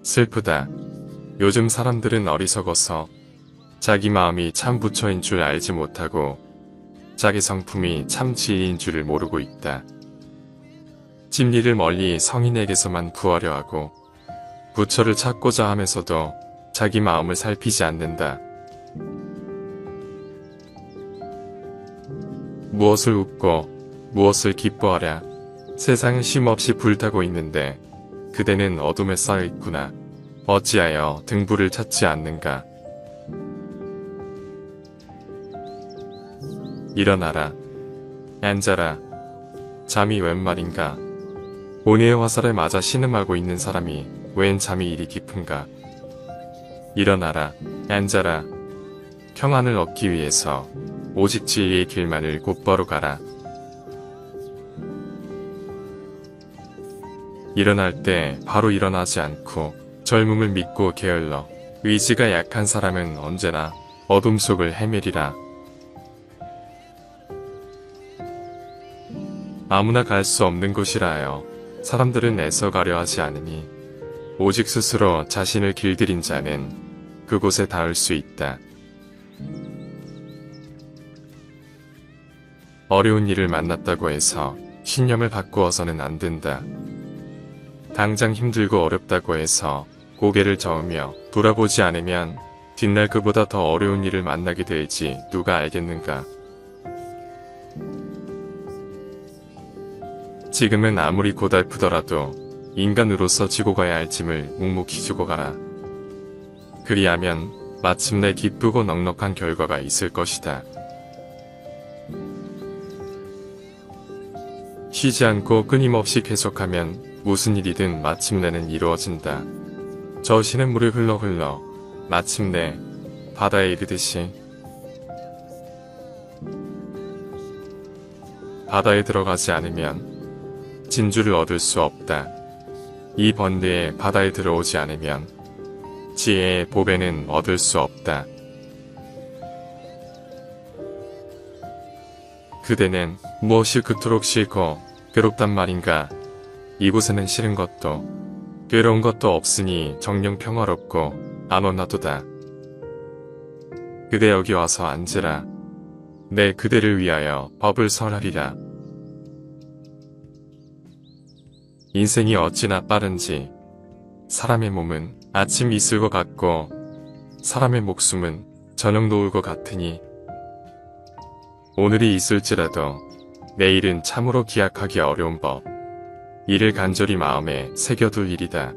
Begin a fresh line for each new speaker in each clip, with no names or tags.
슬프다. 요즘 사람들은 어리석어서 자기 마음이 참 부처인 줄 알지 못하고 자기 성품이 참 진리인 줄을 모르고 있다. 진리를 멀리 성인에게서만 구하려 하고 부처를 찾고자 하면서도 자기 마음을 살피지 않는다. 무엇을 웃고 무엇을 기뻐하랴. 세상은 쉼없이 불타고 있는데 그대는 어둠에 쌓여 있구나. 어찌하여 등불을 찾지 않는가. 일어나라. 앉아라. 잠이 웬 말인가. 온유의 화살에 맞아 신음하고 있는 사람이 웬 잠이 이리 깊은가. 일어나라. 앉아라. 평안을 얻기 위해서 오직 진리의 길만을 곧바로 가라. 일어날 때 바로 일어나지 않고 젊음을 믿고 게을러 의지가 약한 사람은 언제나 어둠 속을 헤매리라. 아무나 갈 수 없는 곳이라 하여 사람들은 애써 가려 하지 않으니 오직 스스로 자신을 길들인 자는 그곳에 닿을 수 있다. 어려운 일을 만났다고 해서 신념을 바꾸어서는 안 된다. 당장 힘들고 어렵다고 해서 고개를 저으며 돌아보지 않으면 뒷날 그보다 더 어려운 일을 만나게 될지 누가 알겠는가. 지금은 아무리 고달프더라도 인간으로서 지고 가야 할 짐을 묵묵히 지고 가라. 그리하면 마침내 기쁘고 넉넉한 결과가 있을 것이다. 쉬지 않고 끊임없이 계속하면 무슨 일이든 마침내는 이루어진다. 저시는 물을 흘러 마침내 바다에 이르듯이 바다에 들어가지 않으면 진주를 얻을 수 없다. 이 번뇌에 바다에 들어오지 않으면 지혜의 보배는 얻을 수 없다. 그대는 무엇이 그토록 싫고 괴롭단 말인가. 이곳에는 싫은 것도 괴로운 것도 없으니 정녕 평화롭고 안온하도다. 그대 여기 와서 앉으라. 내 그대를 위하여 법을 설하리라. 인생이 어찌나 빠른지 사람의 몸은 아침 이슬 것 같고 사람의 목숨은 저녁 노을 것 같으니 오늘이 있을지라도 내일은 참으로 기약하기 어려운 법. 이를 간절히 마음에 새겨둘 일이다.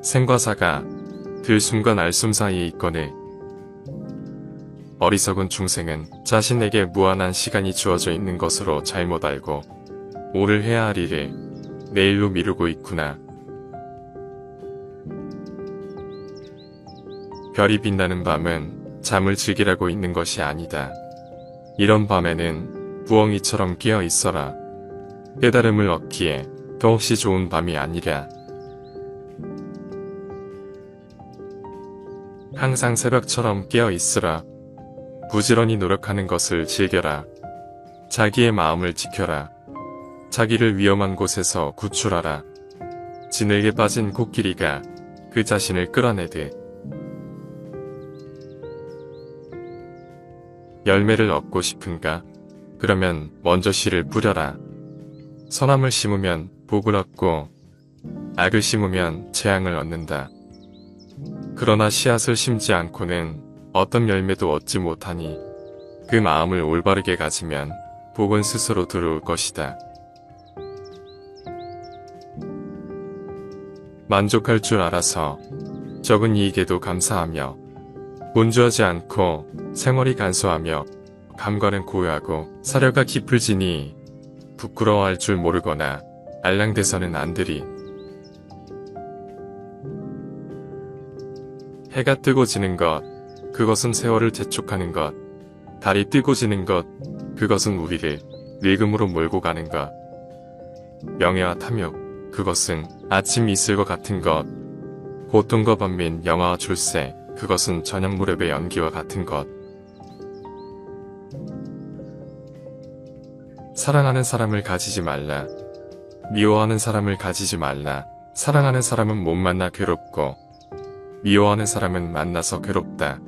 생과 사가 들숨과 날숨 사이에 있거늘 어리석은 중생은 자신에게 무한한 시간이 주어져 있는 것으로 잘못 알고 오늘 해야 할 일을 내일로 미루고 있구나. 별이 빛나는 밤은 잠을 즐기라고 있는 것이 아니다. 이런 밤에는 부엉이처럼 깨어 있어라. 깨달음을 얻기에 더없이 좋은 밤이 아니랴. 항상 새벽처럼 깨어 있으라. 부지런히 노력하는 것을 즐겨라. 자기의 마음을 지켜라. 자기를 위험한 곳에서 구출하라. 진흙에 빠진 코끼리가 그 자신을 끌어내듯 열매를 얻고 싶은가? 그러면 먼저 씨를 뿌려라. 선함을 심으면 복을 얻고 악을 심으면 재앙을 얻는다. 그러나 씨앗을 심지 않고는 어떤 열매도 얻지 못하니 그 마음을 올바르게 가지면 복은 스스로 들어올 것이다. 만족할 줄 알아서 적은 이익에도 감사하며 분주하지 않고 생활이 간소하며 감관은 고요하고 사려가 깊을지니 부끄러워할 줄 모르거나 알랑대서는 안 되리. 해가 뜨고 지는 것, 그것은 세월을 재촉하는 것. 달이 뜨고 지는 것, 그것은 우리를 늙음으로 몰고 가는 것. 명예와 탐욕, 그것은 아침 이슬과 같은 것. 고통과 번민, 영화와 출세, 그것은 저녁 무렵의 연기와 같은 것. 사랑하는 사람을 가지지 말라. 미워하는 사람을 가지지 말라. 사랑하는 사람은 못 만나 괴롭고 미워하는 사람은 만나서 괴롭다.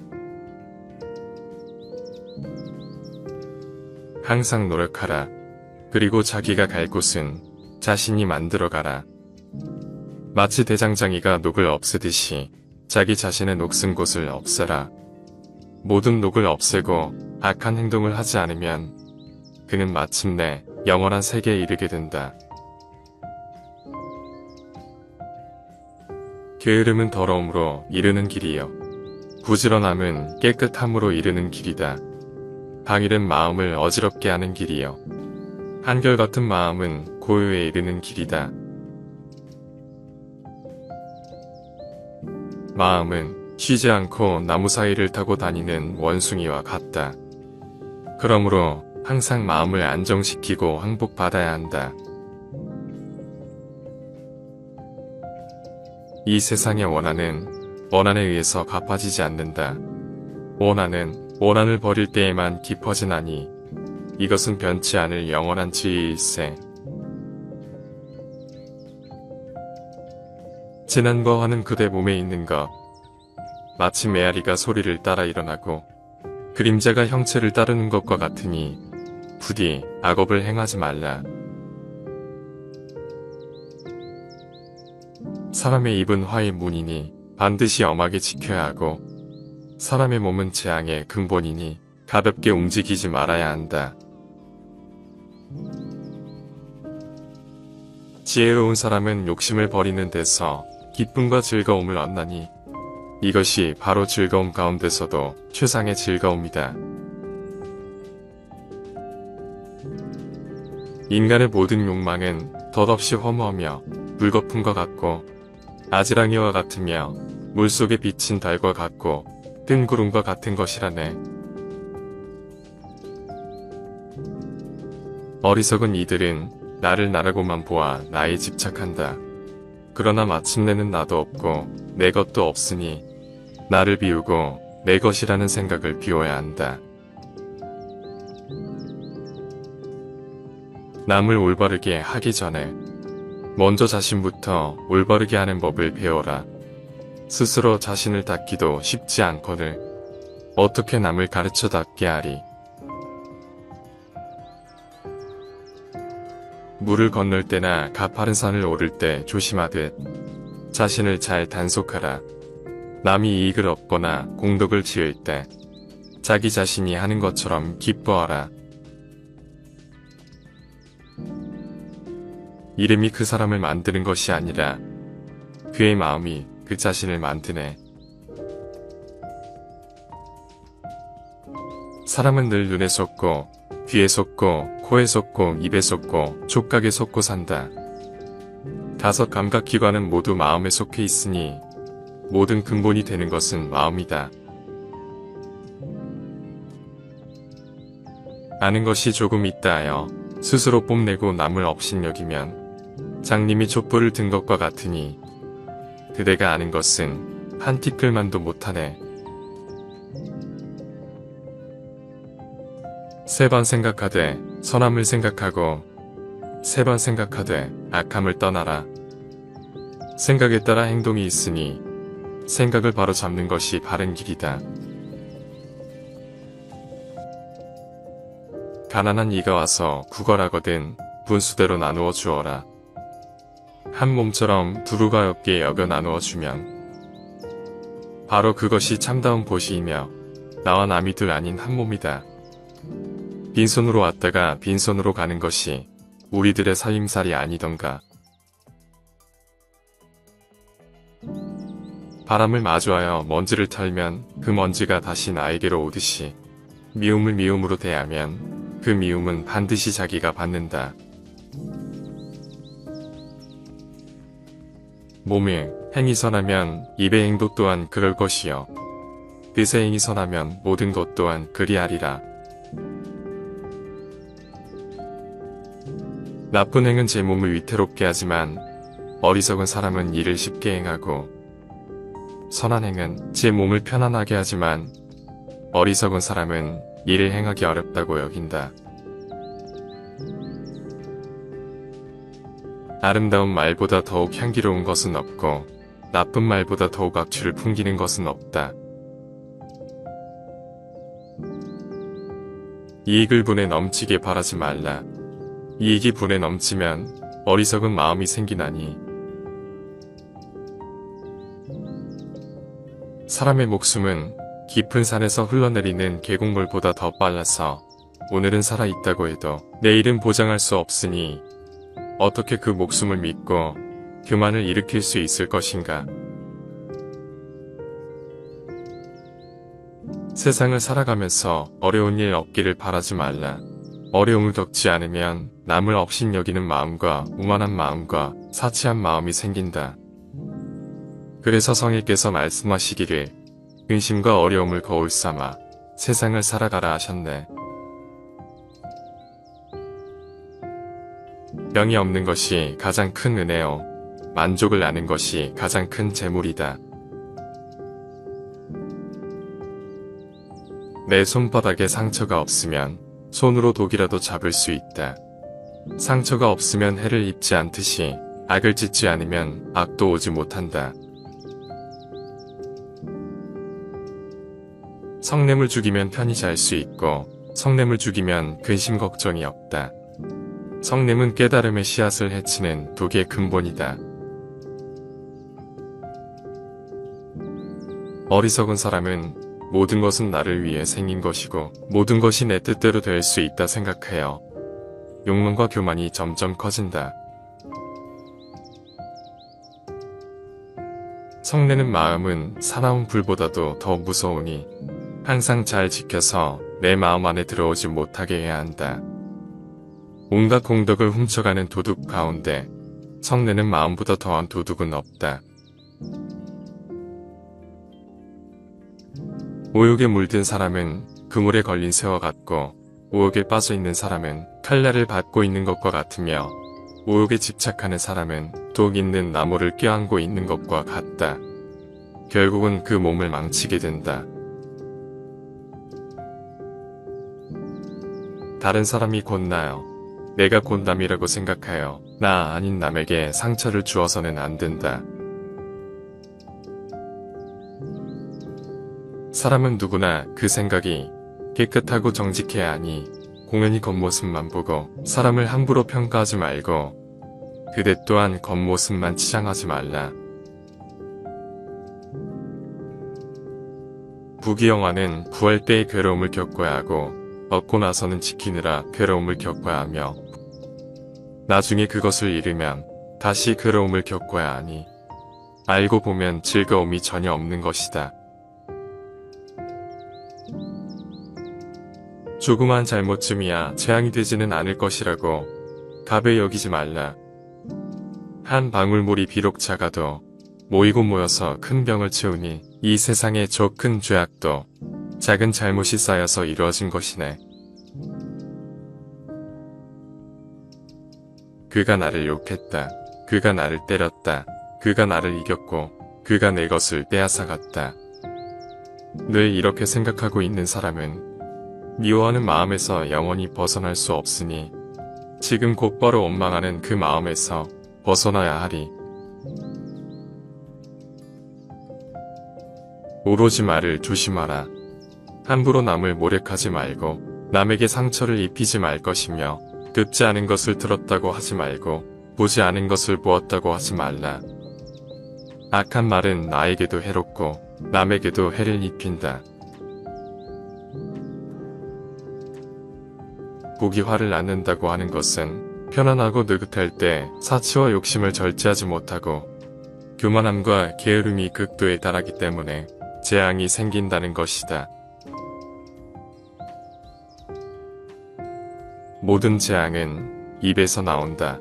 항상 노력하라. 그리고 자기가 갈 곳은 자신이 만들어 가라. 마치 대장장이가 녹을 없애듯이 자기 자신의 녹슨 곳을 없애라. 모든 녹을 없애고 악한 행동을 하지 않으면 그는 마침내 영원한 세계에 이르게 된다. 게으름은 더러움으로 이르는 길이요. 부지런함은 깨끗함으로 이르는 길이다. 방일은 마음을 어지럽게 하는 길이요. 한결같은 마음은 고요에 이르는 길이다. 마음은 쉬지 않고 나무 사이를 타고 다니는 원숭이와 같다. 그러므로 항상 마음을 안정시키고 항복받아야 한다. 이 세상의 원한에 의해서 갚아지지 않는다. 원한을 버릴 때에만 깊어지나니 이것은 변치 않을 영원한 지혜일세. 재난과 화는 그대 몸에 있는 것. 마치 메아리가 소리를 따라 일어나고 그림자가 형체를 따르는 것과 같으니 부디 악업을 행하지 말라. 사람의 입은 화의 문이니 반드시 엄하게 지켜야 하고 사람의 몸은 재앙의 근본이니 가볍게 움직이지 말아야 한다. 지혜로운 사람은 욕심을 버리는 데서 기쁨과 즐거움을 얻나니 이것이 바로 즐거움 가운데서도 최상의 즐거움이다. 인간의 모든 욕망은 덧없이 허무하며 불거품과 같고 아지랑이와 같으며 물속에 비친 달과 같고 뜬구름과 같은 것이라네. 어리석은 이들은 나를 나라고만 보아 나에 집착한다. 그러나 마침내는 나도 없고 내 것도 없으니 나를 비우고 내 것이라는 생각을 비워야 한다. 남을 올바르게 하기 전에 먼저 자신부터 올바르게 하는 법을 배워라. 스스로 자신을 닦기도 쉽지 않거늘 어떻게 남을 가르쳐 닦게 하리. 물을 건널 때나 가파른 산을 오를 때 조심하듯 자신을 잘 단속하라. 남이 이익을 얻거나 공덕을 지을 때 자기 자신이 하는 것처럼 기뻐하라. 이름이 그 사람을 만드는 것이 아니라 그의 마음이 그 자신을 만드네. 사람은 늘 눈에 솟고 귀에 솟고 코에 솟고 입에 솟고 촉각에 솟고 산다. 5 감각기관은 모두 마음에 속해 있으니 모든 근본이 되는 것은 마음이다. 아는 것이 조금 있다 하여 스스로 뽐내고 남을 업신여기면 장님이 촛불을 든 것과 같으니 그대가 아는 것은 한 티끌만도 못하네. 3번 생각하되 선함을 생각하고 3번 생각하되 악함을 떠나라. 생각에 따라 행동이 있으니 생각을 바로 잡는 것이 바른 길이다. 가난한 이가 와서 구걸하거든 분수대로 나누어 주어라. 한 몸처럼 두루가 없게 여겨 나누어 주면 바로 그것이 참다운 보시이며 나와 남이 둘 아닌 한 몸이다. 빈손으로 왔다가 빈손으로 가는 것이 우리들의 살림살이 아니던가. 바람을 마주하여 먼지를 털면 그 먼지가 다시 나에게로 오듯이 미움을 미움으로 대하면 그 미움은 반드시 자기가 받는다. 몸에 행이 선하면 입의 행도 또한 그럴 것이요 뜻의 행이 선하면 모든 것 또한 그리하리라. 나쁜 행은 제 몸을 위태롭게 하지만 어리석은 사람은 이를 쉽게 행하고 선한 행은 제 몸을 편안하게 하지만 어리석은 사람은 이를 행하기 어렵다고 여긴다. 아름다운 말보다 더욱 향기로운 것은 없고 나쁜 말보다 더욱 악취를 풍기는 것은 없다. 이익을 분에 넘치게 바라지 말라. 이익이 분에 넘치면 어리석은 마음이 생기나니 사람의 목숨은 깊은 산에서 흘러내리는 계곡물보다 더 빨라서 오늘은 살아있다고 해도 내일은 보장할 수 없으니 어떻게 그 목숨을 믿고 교만을 일으킬 수 있을 것인가. 세상을 살아가면서 어려운 일 없기를 바라지 말라. 어려움을 겪지 않으면 남을 업신여기는 마음과 오만한 마음과 사치한 마음이 생긴다. 그래서 성일께서 말씀하시기를 근심과 어려움을 거울 삼아 세상을 살아가라 하셨네. 병이 없는 것이 가장 큰 은혜요. 만족을 아는 것이 가장 큰 재물이다. 내 손바닥에 상처가 없으면 손으로 독이라도 잡을 수 있다. 상처가 없으면 해를 입지 않듯이 악을 짓지 않으면 악도 오지 못한다. 성냄을 죽이면 편히 잘 수 있고 성냄을 죽이면 근심 걱정이 없다. 성냄은 깨달음의 씨앗을 해치는 독의 근본이다. 어리석은 사람은 모든 것은 나를 위해 생긴 것이고 모든 것이 내 뜻대로 될 수 있다 생각해요. 욕망과 교만이 점점 커진다. 성내는 마음은 사나운 불보다도 더 무서우니 항상 잘 지켜서 내 마음 안에 들어오지 못하게 해야 한다. 온갖 공덕을 훔쳐가는 도둑 가운데 성내는 마음보다 더한 도둑은 없다. 오욕에 물든 사람은 그물에 걸린 새와 같고 오욕에 빠져있는 사람은 칼날을 받고 있는 것과 같으며 오욕에 집착하는 사람은 독 있는 나무를 껴안고 있는 것과 같다. 결국은 그 몸을 망치게 된다. 다른 사람이 곧 나요. 내가 곧 남이라고 생각하여 나 아닌 남에게 상처를 주어서는 안 된다. 사람은 누구나 그 생각이 깨끗하고 정직해야 하니 공연히 겉모습만 보고 사람을 함부로 평가하지 말고 그대 또한 겉모습만 치장하지 말라. 부귀영화는 구할 때의 괴로움을 겪어야 하고 얻고 나서는 지키느라 괴로움을 겪어야 하며 나중에 그것을 잃으면 다시 괴로움을 겪어야 하니 알고 보면 즐거움이 전혀 없는 것이다. 조그만 잘못쯤이야 재앙이 되지는 않을 것이라고 가벼이 여기지 말라. 한 방울물이 비록 작아도 모이고 모여서 큰 병을 채우니 이 세상의 저 큰 죄악도 작은 잘못이 쌓여서 이루어진 것이네. 그가 나를 욕했다. 그가 나를 때렸다. 그가 나를 이겼고 그가 내 것을 빼앗아갔다. 늘 이렇게 생각하고 있는 사람은 미워하는 마음에서 영원히 벗어날 수 없으니 지금 곧바로 원망하는 그 마음에서 벗어나야 하리. 오로지 말을 조심하라. 함부로 남을 모략하지 말고 남에게 상처를 입히지 말 것이며 듣지 않은 것을 들었다고 하지 말고 보지 않은 것을 보았다고 하지 말라. 악한 말은 나에게도 해롭고 남에게도 해를 입힌다. 복이 화를 낳는다고 하는 것은 편안하고 느긋할 때 사치와 욕심을 절제하지 못하고 교만함과 게으름이 극도에 달하기 때문에 재앙이 생긴다는 것이다. 모든 재앙은 입에서 나온다.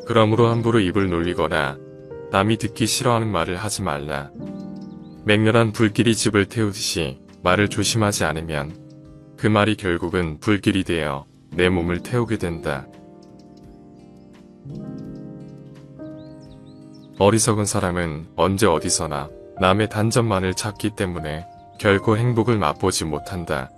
그러므로 함부로 입을 놀리거나 남이 듣기 싫어하는 말을 하지 말라. 맹렬한 불길이 집을 태우듯이 말을 조심하지 않으면 그 말이 결국은 불길이 되어 내 몸을 태우게 된다. 어리석은 사람은 언제 어디서나 남의 단점만을 찾기 때문에 결코 행복을 맛보지 못한다.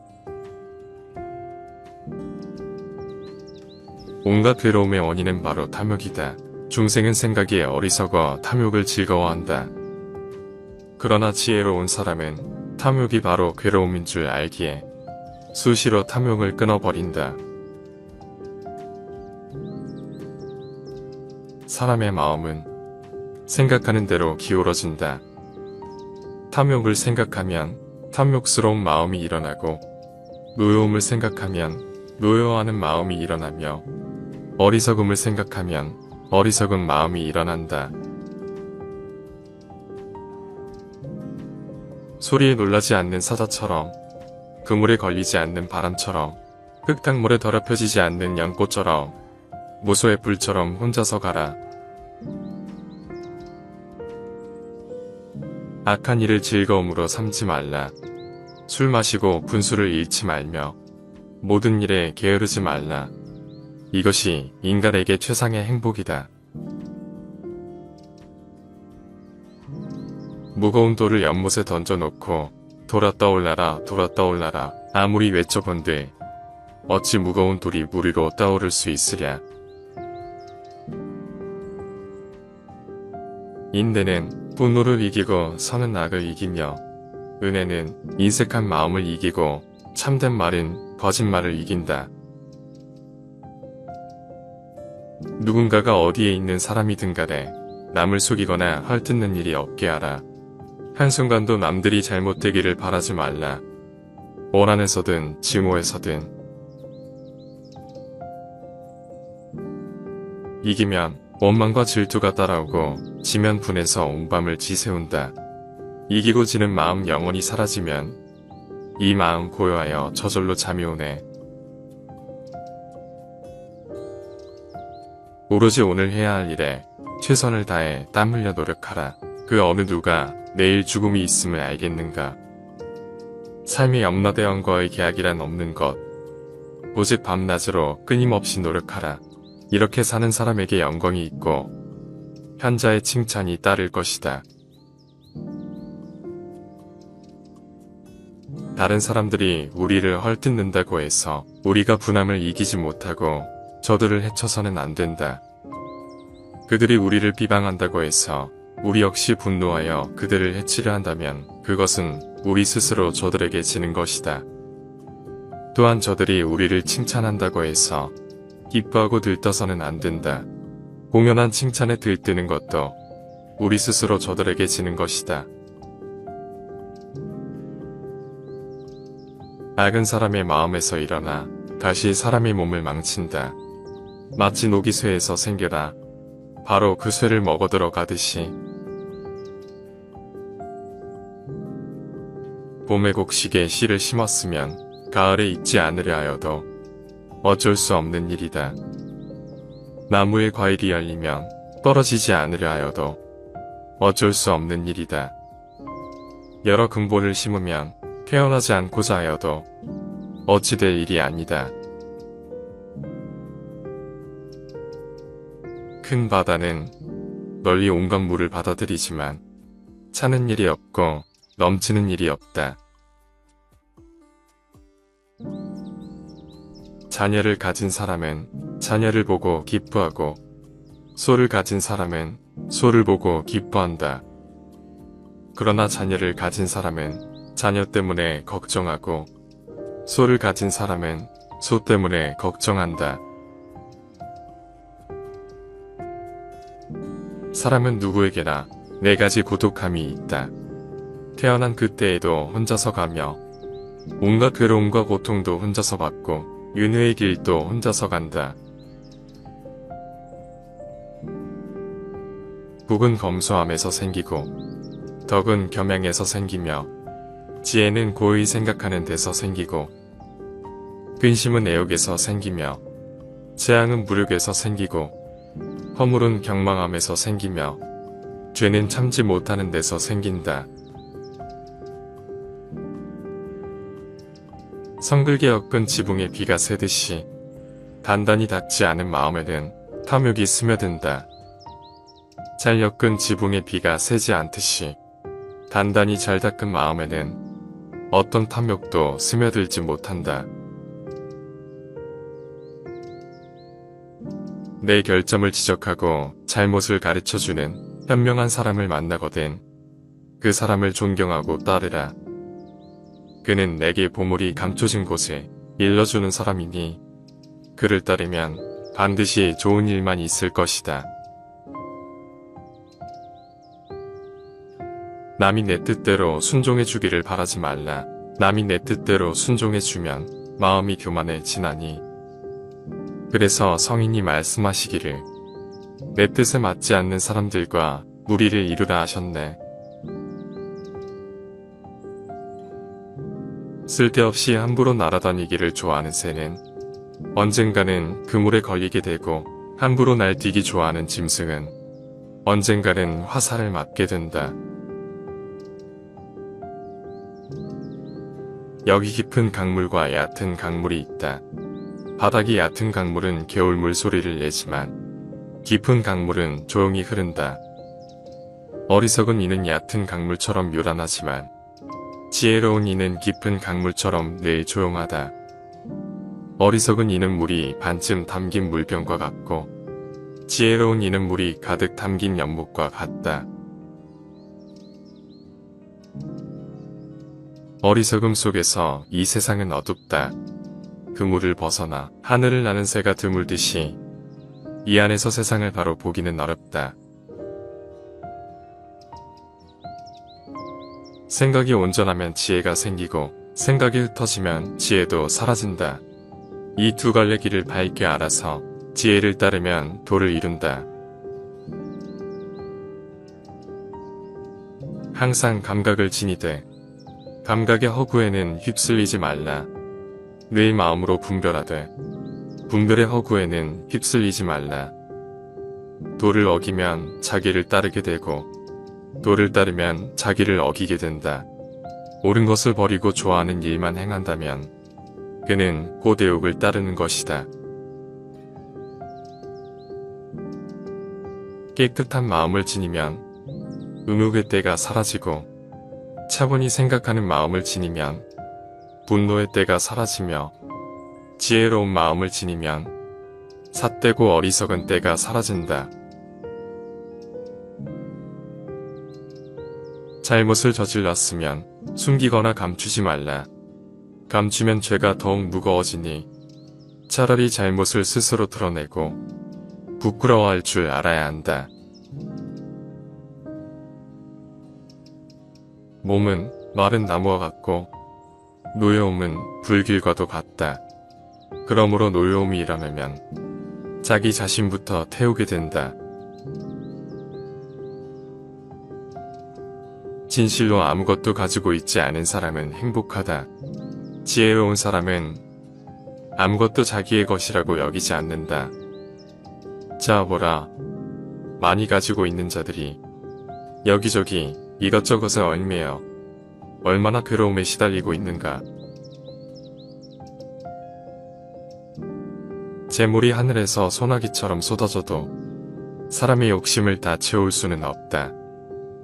온갖 괴로움의 원인은 바로 탐욕이다. 중생은 생각이 어리석어 탐욕을 즐거워한다. 그러나 지혜로운 사람은 탐욕이 바로 괴로움인 줄 알기에 수시로 탐욕을 끊어버린다. 사람의 마음은 생각하는 대로 기울어진다. 탐욕을 생각하면 탐욕스러운 마음이 일어나고, 노여움을 생각하면 노여워하는 마음이 일어나며, 어리석음을 생각하면 어리석은 마음이 일어난다. 소리에 놀라지 않는 사자처럼, 그물에 걸리지 않는 바람처럼, 흙탕물에 더럽혀지지 않는 연꽃처럼, 무소의 불처럼 혼자서 가라. 악한 일을 즐거움으로 삼지 말라. 술 마시고 분수를 잃지 말며 모든 일에 게으르지 말라. 이것이 인간에게 최상의 행복이다. 무거운 돌을 연못에 던져놓고 돌아 떠올라라 돌아 떠올라라 아무리 외쳐본들 어찌 무거운 돌이 물 위로 떠오를 수 있으랴. 인내는 분노를 이기고 선은 악을 이기며, 은혜는 인색한 마음을 이기고 참된 말은 거짓말을 이긴다. 누군가가 어디에 있는 사람이든 간에 남을 속이거나 헐뜯는 일이 없게 하라. 한순간도 남들이 잘못되기를 바라지 말라. 원한에서든 증오에서든. 이기면 원망과 질투가 따라오고 지면 분해서 온 밤을 지새운다. 이기고 지는 마음 영원히 사라지면 이 마음 고요하여 저절로 잠이 오네. 오로지 오늘 해야 할 일에 최선을 다해 땀 흘려 노력하라. 그 어느 누가 내일 죽음이 있음을 알겠는가. 삶의 염라대왕과의 계약이란 없는 것. 오직 밤낮으로 끊임없이 노력하라. 이렇게 사는 사람에게 영광이 있고 현자의 칭찬이 따를 것이다. 다른 사람들이 우리를 헐뜯는다고 해서 우리가 분함을 이기지 못하고 저들을 해쳐서는 안 된다. 그들이 우리를 비방한다고 해서 우리 역시 분노하여 그들을 해치려 한다면 그것은 우리 스스로 저들에게 지는 것이다. 또한 저들이 우리를 칭찬한다고 해서 기뻐하고 들떠서는 안 된다. 공연한 칭찬에 들뜨는 것도 우리 스스로 저들에게 지는 것이다. 악은 사람의 마음에서 일어나 다시 사람의 몸을 망친다. 마치 녹이 쇠에서 생겨나 바로 그 쇠를 먹어들어 가듯이. 봄의 곡식에 씨를 심었으면 가을에 익지 않으려 하여도 어쩔 수 없는 일이다. 나무에 과일이 열리면 떨어지지 않으려 하여도 어쩔 수 없는 일이다. 여러 근본을 심으면 태어나지 않고자 하여도 어찌 될 일이 아니다. 큰 바다는 널리 온갖 물을 받아들이지만 차는 일이 없고 넘치는 일이 없다. 자녀를 가진 사람은 자녀를 보고 기뻐하고 소를 가진 사람은 소를 보고 기뻐한다. 그러나 자녀를 가진 사람은 자녀 때문에 걱정하고 소를 가진 사람은 소 때문에 걱정한다. 사람은 누구에게나 네 가지 고독함이 있다. 태어난 그때에도 혼자서 가며 온갖 괴로움과 고통도 혼자서 받고 윤회의 길도 혼자서 간다. 복은 검소함에서 생기고 덕은 겸양에서 생기며 지혜는 고의 생각하는 데서 생기고 근심은 애욕에서 생기며 재앙은 무력에서 생기고 허물은 경망함에서 생기며 죄는 참지 못하는 데서 생긴다. 성글게 엮은 지붕에 비가 새듯이 단단히 닿지 않은 마음에는 탐욕이 스며든다. 잘 엮은 지붕에 비가 새지 않듯이 단단히 잘 닦은 마음에는 어떤 탐욕도 스며들지 못한다. 내 결점을 지적하고 잘못을 가르쳐주는 현명한 사람을 만나거든 그 사람을 존경하고 따르라. 그는 내게 보물이 감춰진 곳에 일러주는 사람이니 그를 따르면 반드시 좋은 일만 있을 것이다. 남이 내 뜻대로 순종해주기를 바라지 말라. 남이 내 뜻대로 순종해주면 마음이 교만해지나니. 그래서 성인이 말씀하시기를 내 뜻에 맞지 않는 사람들과 무리를 이루라 하셨네. 쓸데없이 함부로 날아다니기를 좋아하는 새는 언젠가는 그물에 걸리게 되고 함부로 날뛰기 좋아하는 짐승은 언젠가는 화살을 맞게 된다. 여기 깊은 강물과 얕은 강물이 있다. 바닥이 얕은 강물은 겨울 물소리를 내지만 깊은 강물은 조용히 흐른다. 어리석은 이는 얕은 강물처럼 요란하지만 지혜로운 이는 깊은 강물처럼 늘 조용하다. 어리석은 이는 물이 반쯤 담긴 물병과 같고 지혜로운 이는 물이 가득 담긴 연못과 같다. 어리석음 속에서 이 세상은 어둡다. 그물을 벗어나 하늘을 나는 새가 드물듯이 이 안에서 세상을 바로 보기는 어렵다. 생각이 온전하면 지혜가 생기고 생각이 흩어지면 지혜도 사라진다. 이 두 갈래 길을 밝게 알아서 지혜를 따르면 도를 이룬다. 항상 감각을 지니되 감각의 허구에는 휩쓸리지 말라. 늘 마음으로 분별하되 분별의 허구에는 휩쓸리지 말라. 도를 어기면 자기를 따르게 되고 도를 따르면 자기를 어기게 된다. 옳은 것을 버리고 좋아하는 일만 행한다면 그는 고대옥을 따르는 것이다. 깨끗한 마음을 지니면 의무의 때가 사라지고 차분히 생각하는 마음을 지니면 분노의 때가 사라지며 지혜로운 마음을 지니면 삿되고 어리석은 때가 사라진다. 잘못을 저질렀으면 숨기거나 감추지 말라. 감추면 죄가 더욱 무거워지니 차라리 잘못을 스스로 드러내고 부끄러워할 줄 알아야 한다. 몸은 마른 나무와 같고 노여움은 불길과도 같다. 그러므로 노여움이 일어나면 자기 자신부터 태우게 된다. 진실로 아무것도 가지고 있지 않은 사람은 행복하다. 지혜로운 사람은 아무것도 자기의 것이라고 여기지 않는다. 자 보라, 많이 가지고 있는 자들이 여기저기 이것저것에 얽매여 얼마나 괴로움에 시달리고 있는가. 재물이 하늘에서 소나기처럼 쏟아져도 사람의 욕심을 다 채울 수는 없다.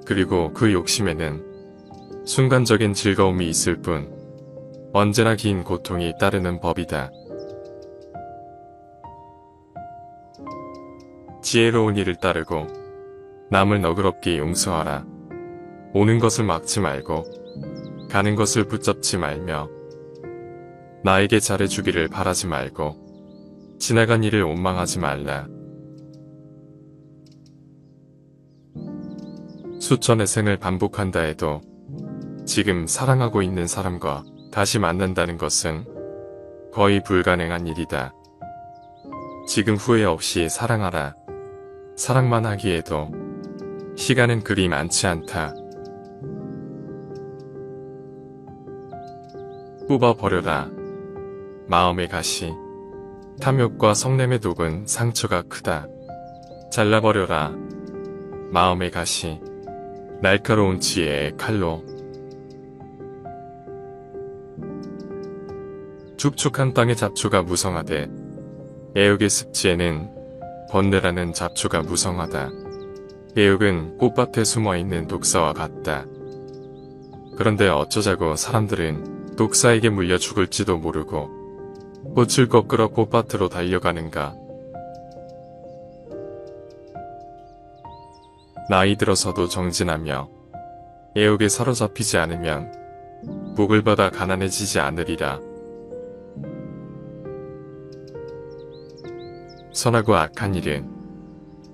그리고 그 욕심에는 순간적인 즐거움이 있을 뿐 언제나 긴 고통이 따르는 법이다. 지혜로운 이를 따르고 남을 너그럽게 용서하라. 오는 것을 막지 말고 가는 것을 붙잡지 말며 나에게 잘해주기를 바라지 말고 지나간 일을 원망하지 말라. 수천의 생을 반복한다 해도 지금 사랑하고 있는 사람과 다시 만난다는 것은 거의 불가능한 일이다. 지금 후회 없이 사랑하라. 사랑만 하기에도 시간은 그리 많지 않다. 뽑아버려라. 마음의 가시. 탐욕과 성냄의 독은 상처가 크다. 잘라버려라. 마음의 가시. 날카로운 지혜의 칼로. 축축한 땅의 잡초가 무성하되 애욕의 습지에는 번뇌라는 잡초가 무성하다. 애욕은 꽃밭에 숨어있는 독사와 같다. 그런데 어쩌자고 사람들은 독사에게 물려 죽을지도 모르고 꽃을 꺾으러 꽃밭으로 달려가는가. 나이 들어서도 정진하며 애욕에 사로잡히지 않으면 복을 받아 가난해지지 않으리라. 선하고 악한 일은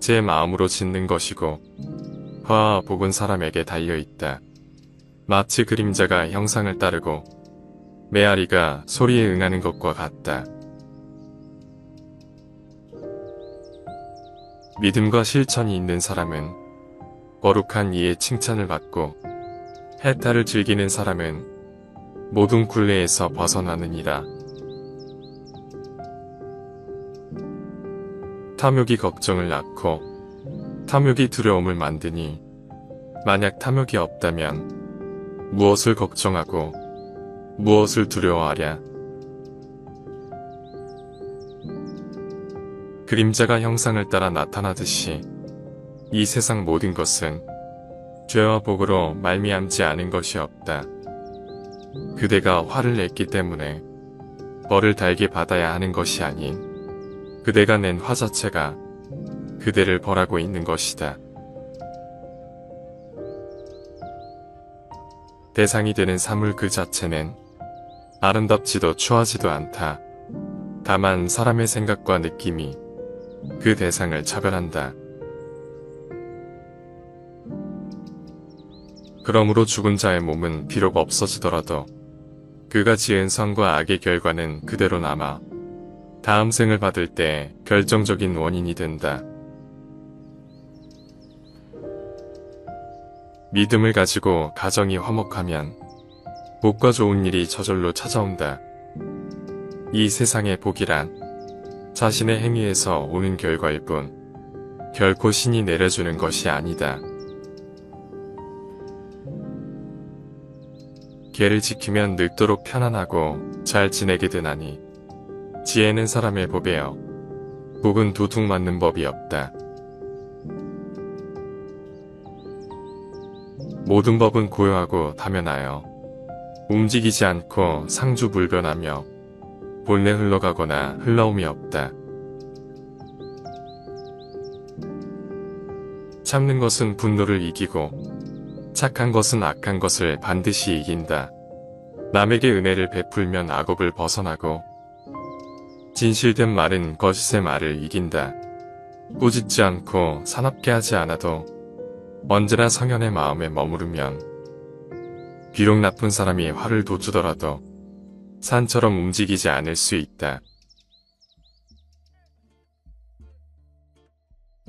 제 마음으로 짓는 것이고 화와 복은 사람에게 달려있다. 마치 그림자가 형상을 따르고 메아리가 소리에 응하는 것과 같다. 믿음과 실천이 있는 사람은 거룩한 이의 칭찬을 받고 해탈을 즐기는 사람은 모든 굴레에서 벗어나느니라. 탐욕이 걱정을 낳고 탐욕이 두려움을 만드니 만약 탐욕이 없다면 무엇을 걱정하고 무엇을 두려워하랴. 그림자가 형상을 따라 나타나듯이 이 세상 모든 것은 죄와 복으로 말미암지 않은 것이 없다. 그대가 화를 냈기 때문에 벌을 달게 받아야 하는 것이 아닌 그대가 낸 화 자체가 그대를 벌하고 있는 것이다. 대상이 되는 사물 그 자체는 아름답지도 추하지도 않다. 다만 사람의 생각과 느낌이 그 대상을 차별한다. 그러므로 죽은 자의 몸은 비록 없어지더라도 그가 지은 선과 악의 결과는 그대로 남아 다음 생을 받을 때 결정적인 원인이 된다. 믿음을 가지고 가정이 화목하면 복과 좋은 일이 저절로 찾아온다. 이 세상의 복이란 자신의 행위에서 오는 결과일 뿐 결코 신이 내려주는 것이 아니다. 계를 지키면 늙도록 편안하고 잘 지내게 되나니 지혜는 사람의 법이요 복은 도둑 맞는 법이 없다. 모든 법은 고요하고 다면하여 움직이지 않고 상주불변하며 본래 흘러가거나 흘러옴이 없다. 참는 것은 분노를 이기고 착한 것은 악한 것을 반드시 이긴다. 남에게 은혜를 베풀면 악업을 벗어나고 진실된 말은 거짓의 말을 이긴다. 꾸짖지 않고 사납게 하지 않아도 언제나 성현의 마음에 머무르면 비록 나쁜 사람이 화를 돋주더라도 산처럼 움직이지 않을 수 있다.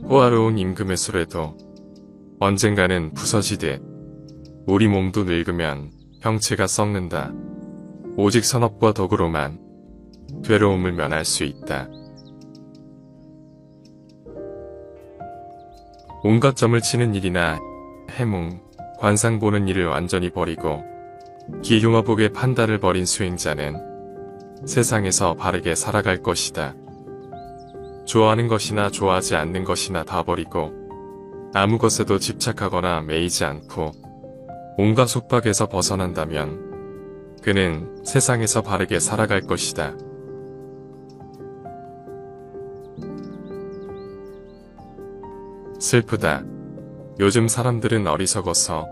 호화로운 임금의 수레도 언젠가는 부서지듯 우리 몸도 늙으면 형체가 썩는다. 오직 선업과 덕으로만 괴로움을 면할 수 있다. 온갖 점을 치는 일이나 해몽, 관상 보는 일을 완전히 버리고 기흉어복의 판단을 버린 수행자는 세상에서 바르게 살아갈 것이다. 좋아하는 것이나 좋아하지 않는 것이나 다 버리고 아무 것에도 집착하거나 매이지 않고 온갖 속박에서 벗어난다면 그는 세상에서 바르게 살아갈 것이다. 슬프다. 요즘 사람들은 어리석어서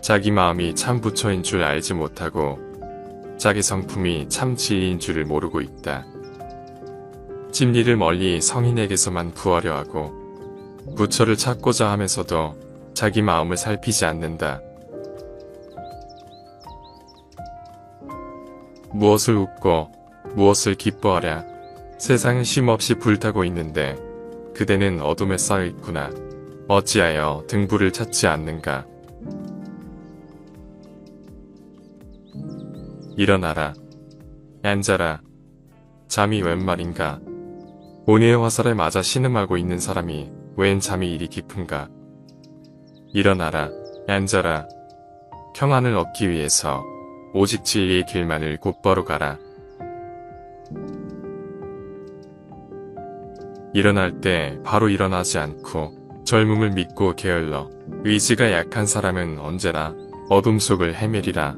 자기 마음이 참 부처인 줄 알지 못하고 자기 성품이 참 지혜인 줄을 모르고 있다. 진리를 멀리 성인에게서만 구하려 하고 부처를 찾고자 하면서도 자기 마음을 살피지 않는다. 무엇을 웃고 무엇을 기뻐하랴. 세상은 쉼없이 불타고 있는데 그대는 어둠에 쌓여 있구나. 어찌하여 등불을 찾지 않는가. 일어나라. 앉아라. 잠이 웬 말인가. 온유의 화살에 맞아 신음하고 있는 사람이 웬 잠이 이리 깊은가. 일어나라. 앉아라. 평안을 얻기 위해서 오직 진리의 길만을 곧바로 가라. 일어날 때 바로 일어나지 않고 젊음을 믿고 게을러 의지가 약한 사람은 언제나 어둠 속을 헤매리라.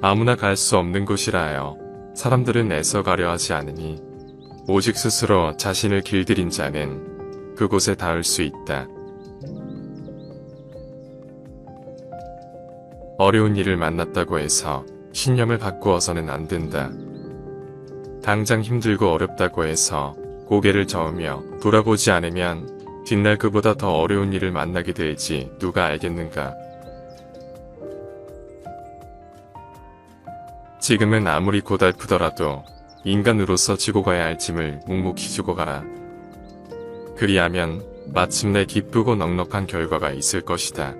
아무나 갈 수 없는 곳이라 하여 사람들은 애써 가려 하지 않으니 오직 스스로 자신을 길들인 자는 그곳에 닿을 수 있다. 어려운 일을 만났다고 해서 신념을 바꾸어서는 안 된다. 당장 힘들고 어렵다고 해서 고개를 저으며 돌아보지 않으면 뒷날 그보다 더 어려운 일을 만나게 될지 누가 알겠는가. 지금은 아무리 고달프더라도 인간으로서 지고 가야 할 짐을 묵묵히 지고 가라. 그리하면 마침내 기쁘고 넉넉한 결과가 있을 것이다.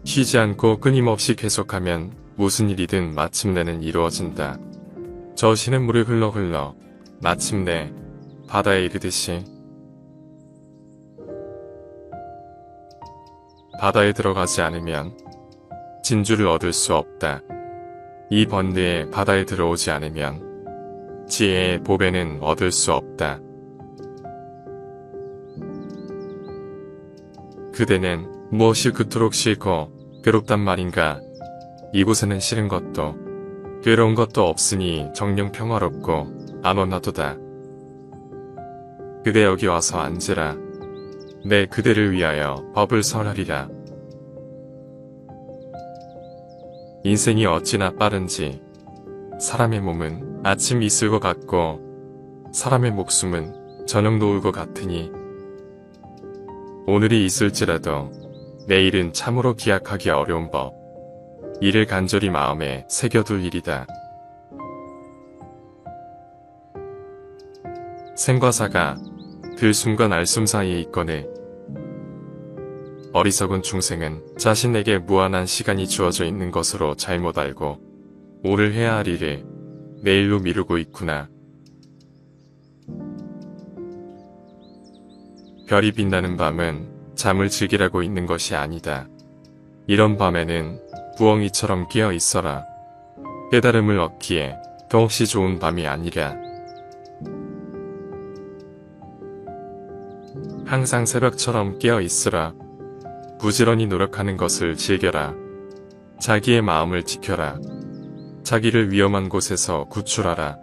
쉬지 않고 끊임없이 계속하면 무슨 일이든 마침내는 이루어진다. 저시는 물을 흘러 마침내 바다에 이르듯이 바다에 들어가지 않으면 진주를 얻을 수 없다. 이 번뇌에 바다에 들어오지 않으면 지혜의 보배는 얻을 수 없다. 그대는 무엇이 그토록 싫고 괴롭단 말인가? 이곳에는 싫은 것도 괴로운 것도 없으니 정녕 평화롭고 안온하도다. 그대 여기 와서 앉으라. 내 그대를 위하여 법을 설하리라. 인생이 어찌나 빠른지 사람의 몸은 아침 이슬과 같고 사람의 목숨은 저녁 노을과 같으니 오늘이 있을지라도 내일은 참으로 기약하기 어려운 법. 이를 간절히 마음에 새겨둘 일이다. 생과 사가 들숨과 날숨 사이에 있거늘 어리석은 중생은 자신에게 무한한 시간이 주어져 있는 것으로 잘못 알고 오늘 해야 할 일을 내일로 미루고 있구나. 별이 빛나는 밤은 잠을 즐기라고 있는 것이 아니다. 이런 밤에는 부엉이처럼 깨어 있어라. 깨달음을 얻기에 더없이 좋은 밤이 아니랴. 항상 새벽처럼 깨어 있으라. 부지런히 노력하는 것을 즐겨라. 자기의 마음을 지켜라. 자기를 위험한 곳에서 구출하라.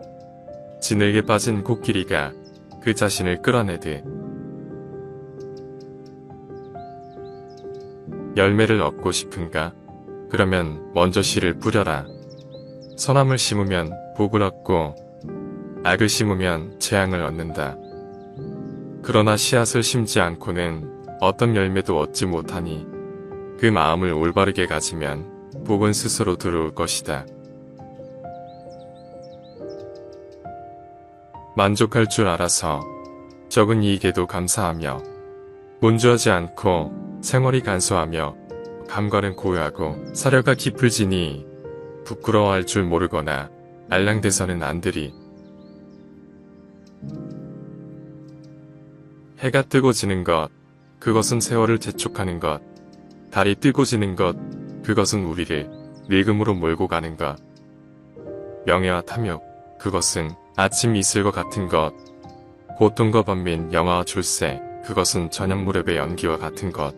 지늘게 빠진 코끼리가 그 자신을 끌어내듯 열매를 얻고 싶은가? 그러면 먼저 씨를 뿌려라. 선함을 심으면 복을 얻고 악을 심으면 재앙을 얻는다. 그러나 씨앗을 심지 않고는 어떤 열매도 얻지 못하니 그 마음을 올바르게 가지면 복은 스스로 들어올 것이다. 만족할 줄 알아서 적은 이익에도 감사하며 분주하지 않고 생활이 간소하며 감관은 고요하고 사려가 깊을지니 부끄러워할 줄 모르거나 알랑대서는 안 되리. 해가 뜨고 지는 것, 그것은 세월을 재촉하는 것. 달이 뜨고 지는 것, 그것은 우리를 늙음으로 몰고 가는 것. 명예와 탐욕, 그것은 아침 이슬과 같은 것. 고통과 번민, 영화와 출세, 그것은 저녁 무렵의 연기와 같은 것.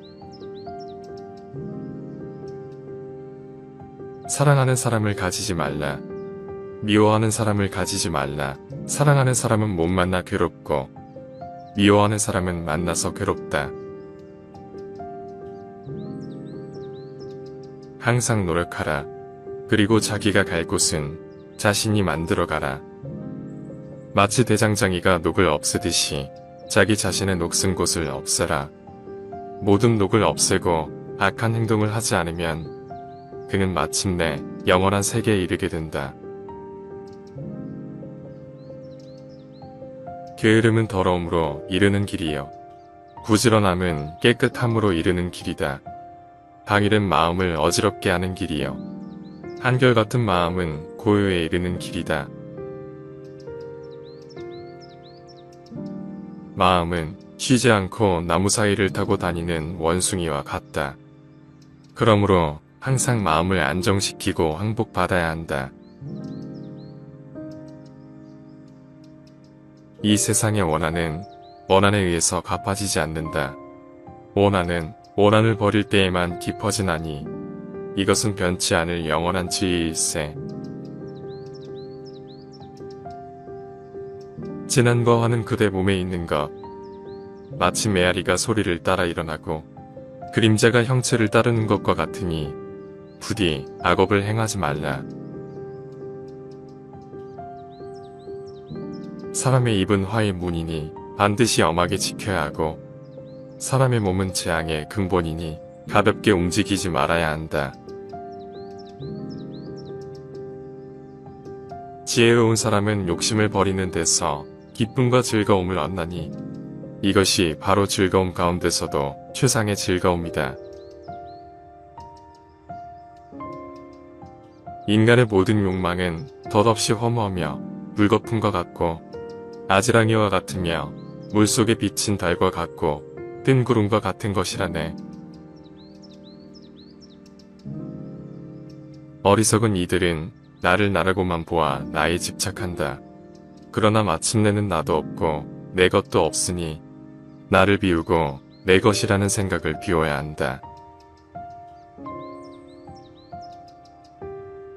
사랑하는 사람을 가지지 말라. 미워하는 사람을 가지지 말라. 사랑하는 사람은 못 만나 괴롭고 미워하는 사람은 만나서 괴롭다. 항상 노력하라. 그리고 자기가 갈 곳은 자신이 만들어 가라. 마치 대장장이가 녹을 없애듯이 자기 자신의 녹슨 곳을 없애라. 모든 녹을 없애고 악한 행동을 하지 않으면 그는 마침내 영원한 세계에 이르게 된다. 게으름은 더러움으로 이르는 길이요. 부지런함은 깨끗함으로 이르는 길이다. 당일은 마음을 어지럽게 하는 길이요. 한결같은 마음은 고요에 이르는 길이다. 마음은 쉬지 않고 나무 사이를 타고 다니는 원숭이와 같다. 그러므로 항상 마음을 안정시키고 항복받아야 한다. 이 세상의 원한은 원한에 의해서 갚아지지 않는다. 원한은 원한을 버릴 때에만 깊어지나니 이것은 변치 않을 영원한 지혜일세. 진한 거화는 그대 몸에 있는 것. 마치 메아리가 소리를 따라 일어나고 그림자가 형체를 따르는 것과 같으니 부디 악업을 행하지 말라. 사람의 입은 화의 문이니 반드시 엄하게 지켜야 하고 사람의 몸은 재앙의 근본이니 가볍게 움직이지 말아야 한다. 지혜로운 사람은 욕심을 버리는 데서 기쁨과 즐거움을 얻나니 이것이 바로 즐거움 가운데서도 최상의 즐거움이다. 인간의 모든 욕망은 덧없이 허무하며 물거품과 같고 아지랑이와 같으며 물속에 비친 달과 같고 뜬 구름과 같은 것이라네. 어리석은 이들은 나를 나라고만 보아 나에 집착한다. 그러나 마침내는 나도 없고 내 것도 없으니 나를 비우고 내 것이라는 생각을 비워야 한다.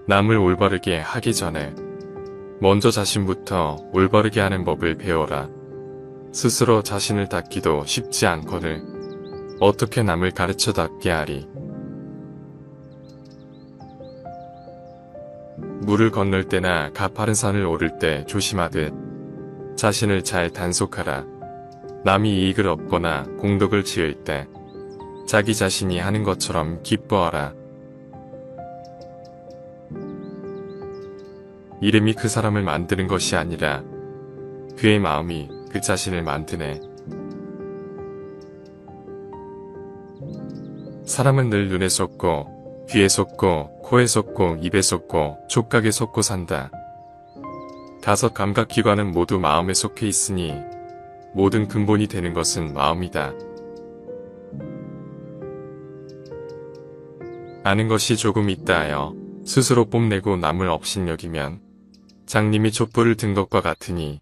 남을 올바르게 하기 전에 먼저 자신부터 올바르게 하는 법을 배워라. 스스로 자신을 닦기도 쉽지 않거늘 어떻게 남을 가르쳐 닦게 하리. 물을 건널 때나 가파른 산을 오를 때 조심하듯 자신을 잘 단속하라. 남이 이익을 얻거나 공덕을 지을 때 자기 자신이 하는 것처럼 기뻐하라. 이름이 그 사람을 만드는 것이 아니라 그의 마음이 그 자신을 만드네. 사람은 늘 눈에 쏟고 귀에 쏟고 코에 쏟고 입에 쏟고 촉각에 쏟고 산다. 5 감각기관은 모두 마음에 속해 있으니 모든 근본이 되는 것은 마음이다. 아는 것이 조금 있다 하여 스스로 뽐내고 남을 업신여기면 장님이 촛불을 든 것과 같으니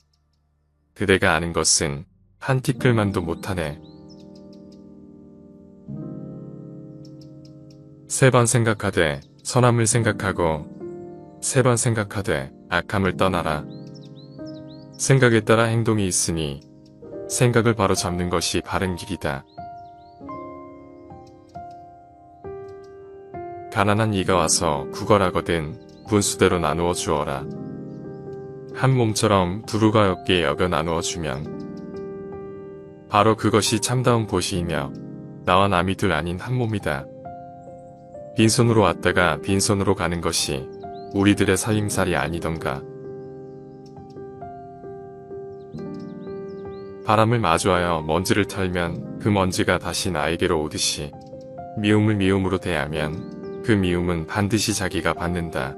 그대가 아는 것은 한 티끌만도 못하네. 3번 생각하되 선함을 생각하고 3번 생각하되 악함을 떠나라. 생각에 따라 행동이 있으니 생각을 바로 잡는 것이 바른 길이다. 가난한 이가 와서 구걸하거든 분수대로 나누어 주어라. 한 몸처럼 두루가 엮게 여겨 나누어 주면 바로 그것이 참다운 보시이며 나와 남이 둘 아닌 한 몸이다. 빈손으로 왔다가 빈손으로 가는 것이 우리들의 살림살이 아니던가. 바람을 마주하여 먼지를 털면 그 먼지가 다시 나에게로 오듯이 미움을 미움으로 대하면 그 미움은 반드시 자기가 받는다.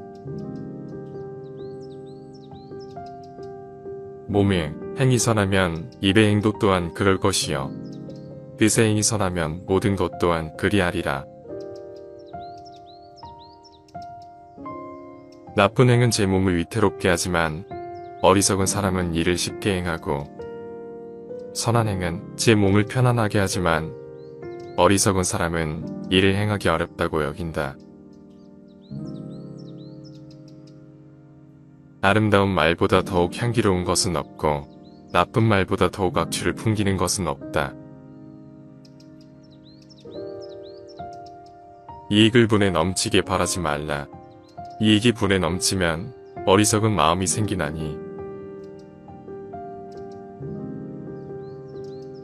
몸에 행이 선하면 입의 행도 또한 그럴 것이요 뜻의 행이 선하면 모든 것 또한 그리하리라. 나쁜 행은 제 몸을 위태롭게 하지만 어리석은 사람은 이를 쉽게 행하고 선한 행은 제 몸을 편안하게 하지만 어리석은 사람은 이를 행하기 어렵다고 여긴다. 아름다운 말보다 더욱 향기로운 것은 없고 나쁜 말보다 더욱 악취를 풍기는 것은 없다. 이익을 분에 넘치게 바라지 말라. 이익이 분에 넘치면 어리석은 마음이 생기나니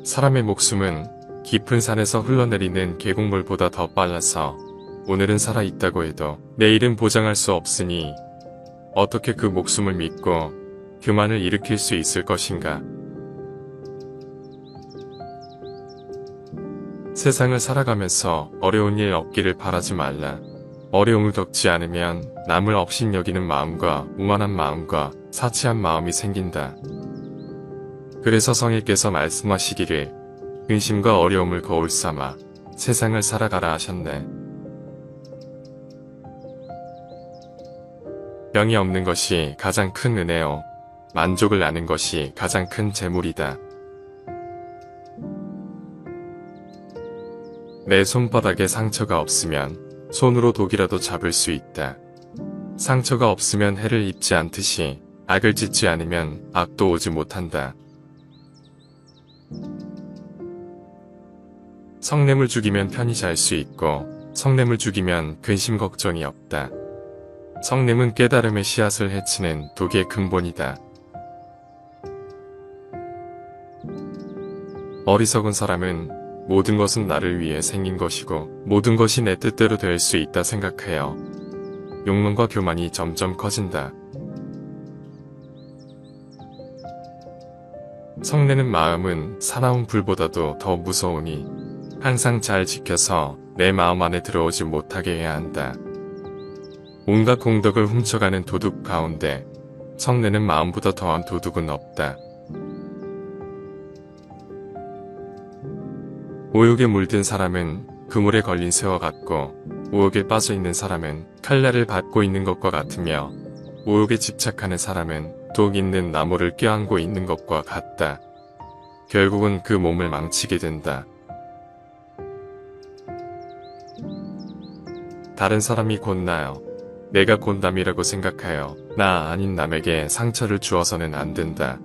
사람의 목숨은 깊은 산에서 흘러내리는 계곡물보다 더 빨라서 오늘은 살아있다고 해도 내일은 보장할 수 없으니 어떻게 그 목숨을 믿고 교만을 일으킬 수 있을 것인가. 세상을 살아가면서 어려운 일 없기를 바라지 말라. 어려움을 겪지 않으면 남을 업신여기는 마음과 우만한 마음과 사치한 마음이 생긴다. 그래서 성일께서 말씀하시기를 근심과 어려움을 거울 삼아 세상을 살아가라 하셨네. 병이 없는 것이 가장 큰 은혜요. 만족을 아는 것이 가장 큰 재물이다. 내 손바닥에 상처가 없으면 손으로 독이라도 잡을 수 있다. 상처가 없으면 해를 입지 않듯이 악을 짓지 않으면 악도 오지 못한다. 성냄을 죽이면 편히 잘 수 있고 성냄을 죽이면 근심 걱정이 없다. 성냄은 깨달음의 씨앗을 해치는 독의 근본이다. 어리석은 사람은 모든 것은 나를 위해 생긴 것이고 모든 것이 내 뜻대로 될 수 있다 생각해요. 욕망과 교만이 점점 커진다. 성내는 마음은 사나운 불보다도 더 무서우니 항상 잘 지켜서 내 마음 안에 들어오지 못하게 해야 한다. 온갖 공덕을 훔쳐가는 도둑 가운데 성내는 마음보다 더한 도둑은 없다. 오욕에 물든 사람은 그물에 걸린 새와 같고 오욕에 빠져있는 사람은 칼날을 받고 있는 것과 같으며 오욕에 집착하는 사람은 독 있는 나무를 껴안고 있는 것과 같다. 결국은 그 몸을 망치게 된다. 다른 사람이 곧 나요. 내가 곧 남이라고 생각하여 나 아닌 남에게 상처를 주어서는 안 된다.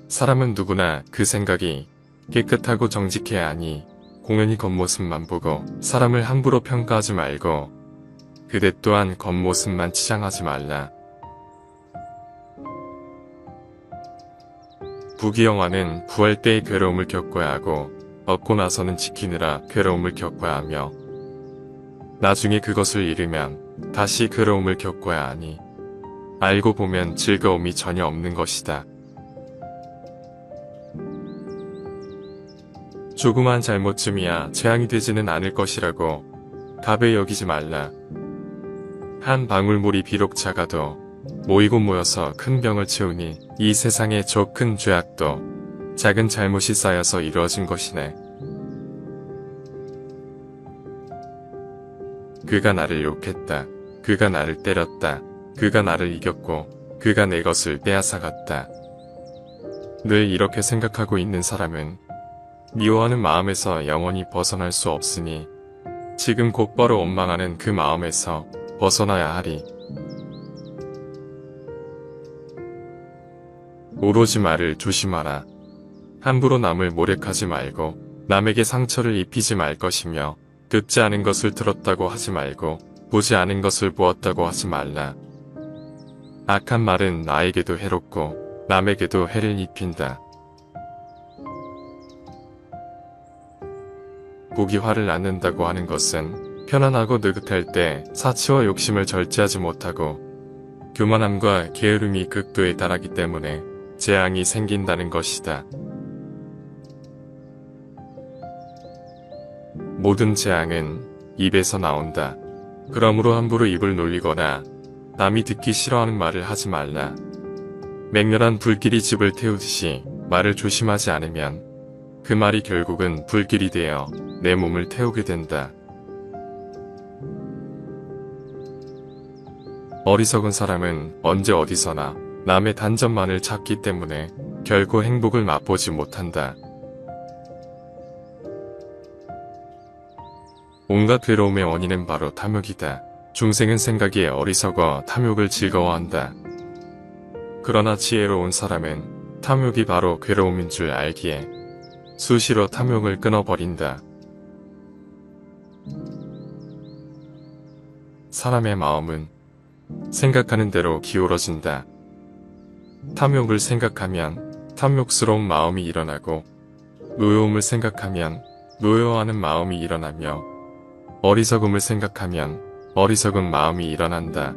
사람은 누구나 그 생각이 깨끗하고 정직해야 하니 공연히 겉모습만 보고 사람을 함부로 평가하지 말고 그대 또한 겉모습만 치장하지 말라. 부귀영화는 구할 때의 괴로움을 겪어야 하고 얻고 나서는 지키느라 괴로움을 겪어야 하며 나중에 그것을 잃으면 다시 괴로움을 겪어야 하니 알고 보면 즐거움이 전혀 없는 것이다. 조그만 잘못쯤이야 재앙이 되지는 않을 것이라고 가벼이 여기지 말라. 한 방울 물이 비록 작아도 모이고 모여서 큰 병을 채우니 이 세상의 저 큰 죄악도 작은 잘못이 쌓여서 이루어진 것이네. 그가 나를 욕했다. 그가 나를 때렸다. 그가 나를 이겼고 그가 내 것을 빼앗아갔다. 늘 이렇게 생각하고 있는 사람은 미워하는 마음에서 영원히 벗어날 수 없으니 지금 곧바로 원망하는 그 마음에서 벗어나야 하리. 오로지 말을 조심하라. 함부로 남을 모략하지 말고 남에게 상처를 입히지 말 것이며 듣지 않은 것을 들었다고 하지 말고 보지 않은 것을 보았다고 하지 말라. 악한 말은 나에게도 해롭고 남에게도 해를 입힌다. 복이 화를 낳는다고 하는 것은 편안하고 느긋할 때 사치와 욕심을 절제하지 못하고 교만함과 게으름이 극도에 달하기 때문에 재앙이 생긴다는 것이다. 모든 재앙은 입에서 나온다. 그러므로 함부로 입을 놀리거나 남이 듣기 싫어하는 말을 하지 말라. 맹렬한 불길이 집을 태우듯이 말을 조심하지 않으면 그 말이 결국은 불길이 되어 내 몸을 태우게 된다. 어리석은 사람은 언제 어디서나 남의 단점만을 찾기 때문에 결코 행복을 맛보지 못한다. 온갖 괴로움의 원인은 바로 탐욕이다. 중생은 생각이 어리석어 탐욕을 즐거워한다. 그러나 지혜로운 사람은 탐욕이 바로 괴로움인 줄 알기에 수시로 탐욕을 끊어버린다. 사람의 마음은 생각하는 대로 기울어진다. 탐욕을 생각하면 탐욕스러운 마음이 일어나고 노여움을 생각하면 노여워하는 마음이 일어나며 어리석음을 생각하면 어리석은 마음이 일어난다.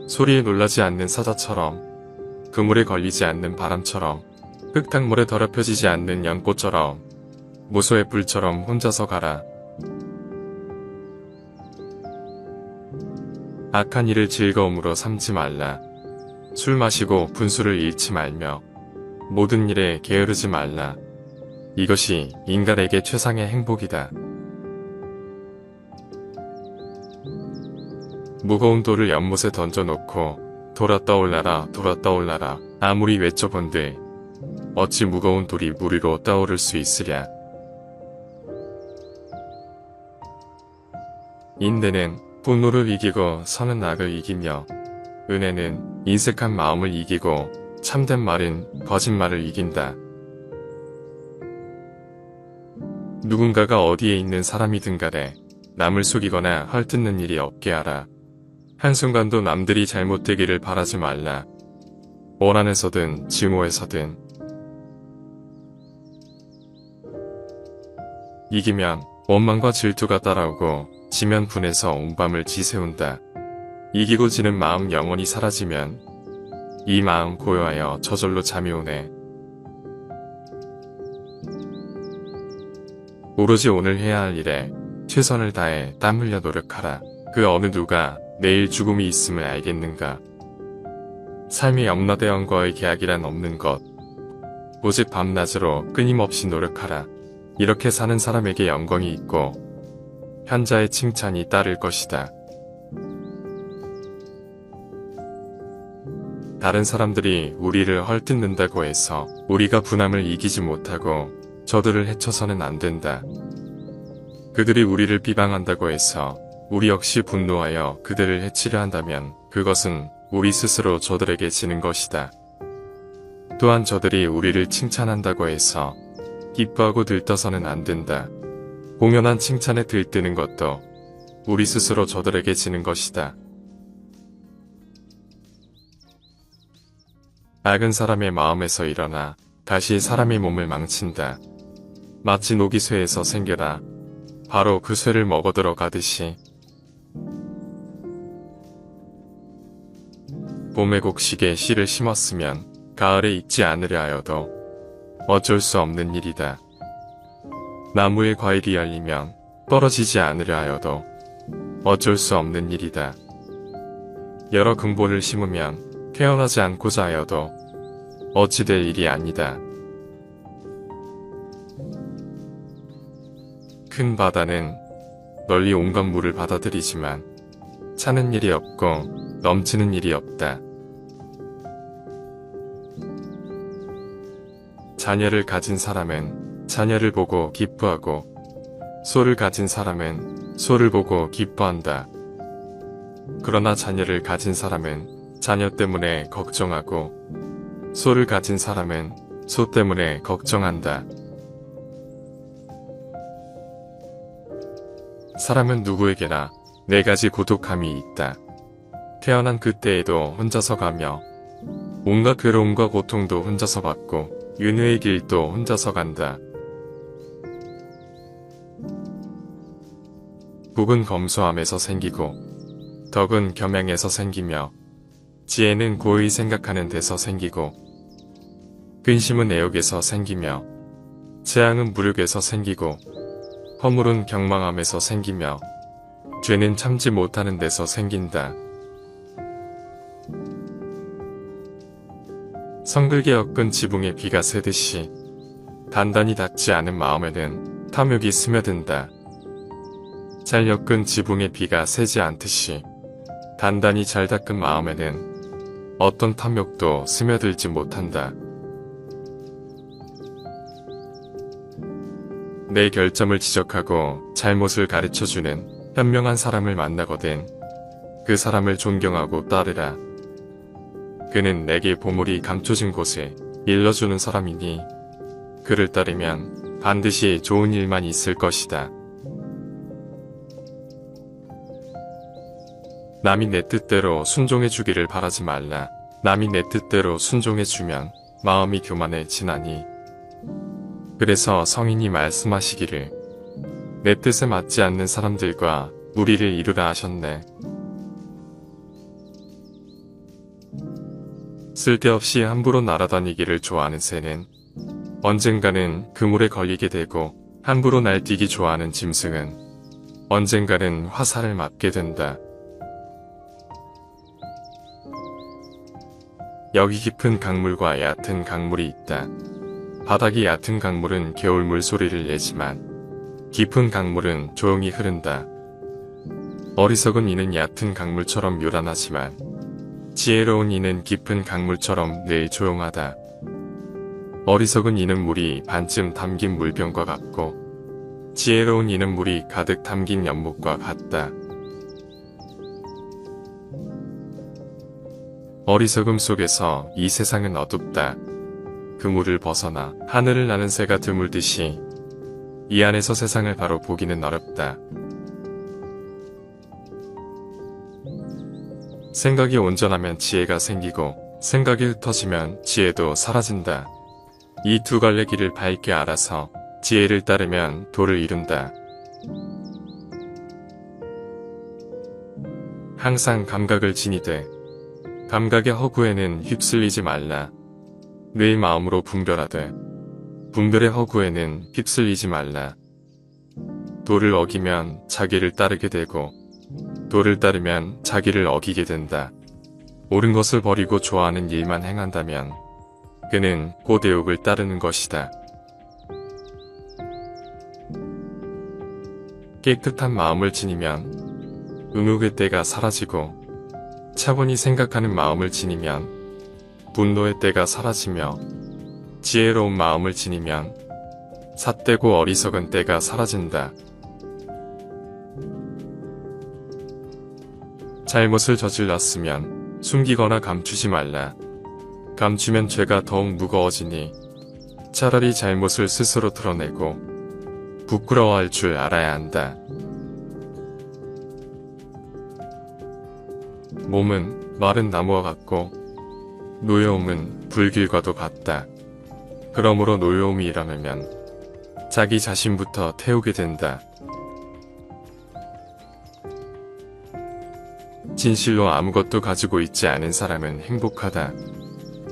소리에 놀라지 않는 사자처럼 그물에 걸리지 않는 바람처럼 흙탕물에 더럽혀지지 않는 연꽃처럼 무소의 불처럼 혼자서 가라. 악한 일을 즐거움으로 삼지 말라. 술 마시고 분수를 잃지 말며 모든 일에 게으르지 말라. 이것이 인간에게 최상의 행복이다. 무거운 돌을 연못에 던져놓고 돌아 떠올라라 돌아 떠올라라 아무리 외쳐본들 어찌 무거운 돌이 물 위로 떠오를 수 있으랴. 인내는 분노를 이기고 선은 악을 이기며 은혜는 인색한 마음을 이기고 참된 말은 거짓말을 이긴다. 누군가가 어디에 있는 사람이든 간에 남을 속이거나 헐뜯는 일이 없게 하라. 한순간도 남들이 잘못되기를 바라지 말라. 원한에서든 증오에서든. 이기면 원망과 질투가 따라오고 지면 분해서 온 밤을 지새운다. 이기고 지는 마음 영원히 사라지면 이 마음 고요하여 저절로 잠이 오네. 오로지 오늘 해야 할 일에 최선을 다해 땀 흘려 노력하라. 그 어느 누가 내일 죽음이 있음을 알겠는가. 삶의 염라대왕과의 계약이란 없는 것. 오직 밤낮으로 끊임없이 노력하라. 이렇게 사는 사람에게 영광이 있고 현자의 칭찬이 따를 것이다. 다른 사람들이 우리를 헐뜯는다고 해서 우리가 분함을 이기지 못하고 저들을 해쳐서는 안 된다. 그들이 우리를 비방한다고 해서 우리 역시 분노하여 그들을 해치려 한다면 그것은 우리 스스로 저들에게 지는 것이다. 또한 저들이 우리를 칭찬한다고 해서 기뻐하고 들떠서는 안 된다. 공연한 칭찬에 들뜨는 것도 우리 스스로 저들에게 지는 것이다. 악은 사람의 마음에서 일어나 다시 사람의 몸을 망친다. 마치 녹이 쇠에서 생겨나 바로 그 쇠를 먹어들어 가듯이. 봄의 곡식에 씨를 심었으면 가을에 익지 않으려 하여도 어쩔 수 없는 일이다. 나무에 과일이 열리면 떨어지지 않으려 하여도 어쩔 수 없는 일이다. 여러 근본을 심으면 태어나지 않고자 하여도 어찌 될 일이 아니다. 큰 바다는 널리 온갖 물을 받아들이지만 차는 일이 없고 넘치는 일이 없다. 자녀를 가진 사람은 자녀를 보고 기뻐하고 소를 가진 사람은 소를 보고 기뻐한다. 그러나 자녀를 가진 사람은 자녀 때문에 걱정하고 소를 가진 사람은 소 때문에 걱정한다. 사람은 누구에게나 4가지 고독함이 있다. 태어난 그때에도 혼자서 가며 온갖 괴로움과 고통도 혼자서 받고 윤회의 길도 혼자서 간다. 복은 검소함에서 생기고 덕은 겸양에서 생기며 지혜는 고의 생각하는 데서 생기고 근심은 애욕에서 생기며 재앙은 무력에서 생기고 허물은 경망함에서 생기며 죄는 참지 못하는 데서 생긴다. 성글게 엮은 지붕에 비가 새듯이 단단히 닿지 않은 마음에는 탐욕이 스며든다. 잘 엮은 지붕에 비가 새지 않듯이 단단히 잘 닦은 마음에는 어떤 탐욕도 스며들지 못한다. 내 결점을 지적하고 잘못을 가르쳐주는 현명한 사람을 만나거든 그 사람을 존경하고 따르라. 그는 내게 보물이 감춰진 곳에 일러주는 사람이니 그를 따르면 반드시 좋은 일만 있을 것이다. 남이 내 뜻대로 순종해주기를 바라지 말라. 남이 내 뜻대로 순종해주면 마음이 교만해지나니. 그래서 성인이 말씀하시기를 내 뜻에 맞지 않는 사람들과 무리를 이루라 하셨네. 쓸데없이 함부로 날아다니기를 좋아하는 새는 언젠가는 그물에 걸리게 되고 함부로 날뛰기 좋아하는 짐승은 언젠가는 화살을 맞게 된다. 여기 깊은 강물과 얕은 강물이 있다. 바닥이 얕은 강물은 겨울 물소리를 내지만 깊은 강물은 조용히 흐른다. 어리석은 이는 얕은 강물처럼 요란하지만 지혜로운 이는 깊은 강물처럼 늘 조용하다. 어리석은 이는 물이 반쯤 담긴 물병과 같고 지혜로운 이는 물이 가득 담긴 연못과 같다. 어리석음 속에서 이 세상은 어둡다. 그물을 벗어나 하늘을 나는 새가 드물듯이 이 안에서 세상을 바로 보기는 어렵다. 생각이 온전하면 지혜가 생기고 생각이 흩어지면 지혜도 사라진다. 이 두 갈래 길을 밝게 알아서 지혜를 따르면 도를 이룬다. 항상 감각을 지니되 감각의 허구에는 휩쓸리지 말라. 늘 마음으로 분별하되 분별의 허구에는 휩쓸리지 말라. 도를 어기면 자기를 따르게 되고 도를 따르면 자기를 어기게 된다. 옳은 것을 버리고 좋아하는 일만 행한다면 그는 곧 애욕을 따르는 것이다. 깨끗한 마음을 지니면 의욕의 때가 사라지고 차분히 생각하는 마음을 지니면 분노의 때가 사라지며 지혜로운 마음을 지니면 삿되고 어리석은 때가 사라진다. 잘못을 저질렀으면 숨기거나 감추지 말라. 감추면 죄가 더욱 무거워지니 차라리 잘못을 스스로 드러내고 부끄러워할 줄 알아야 한다. 몸은 마른 나무와 같고 노여움은 불길과도 같다. 그러므로 노여움이 일어나면 자기 자신부터 태우게 된다. 진실로 아무것도 가지고 있지 않은 사람은 행복하다.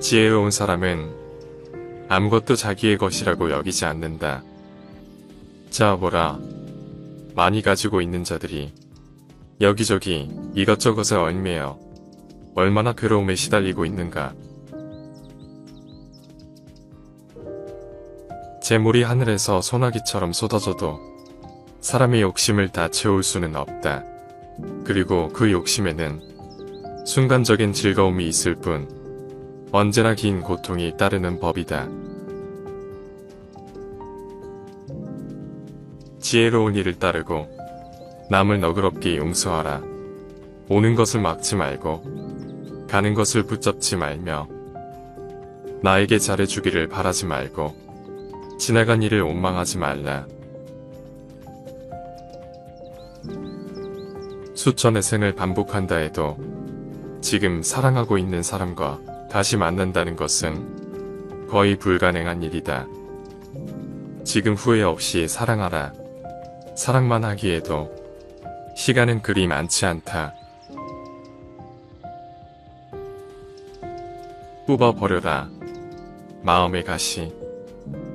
지혜로운 사람은 아무것도 자기의 것이라고 여기지 않는다. 자 보라, 많이 가지고 있는 자들이 여기저기 이것저것에 얽매여 얼마나 괴로움에 시달리고 있는가. 재물이 하늘에서 소나기처럼 쏟아져도 사람의 욕심을 다 채울 수는 없다. 그리고 그 욕심에는 순간적인 즐거움이 있을 뿐 언제나 긴 고통이 따르는 법이다. 지혜로운 일을 따르고 남을 너그럽게 용서하라. 오는 것을 막지 말고 가는 것을 붙잡지 말며 나에게 잘해주기를 바라지 말고 지나간 일을 원망하지 말라. 수천의 생을 반복한다 해도 지금 사랑하고 있는 사람과 다시 만난다는 것은 거의 불가능한 일이다. 지금 후회 없이 사랑하라. 사랑만 하기에도 시간은 그리 많지 않다. 뽑아버려라. 마음의 가시.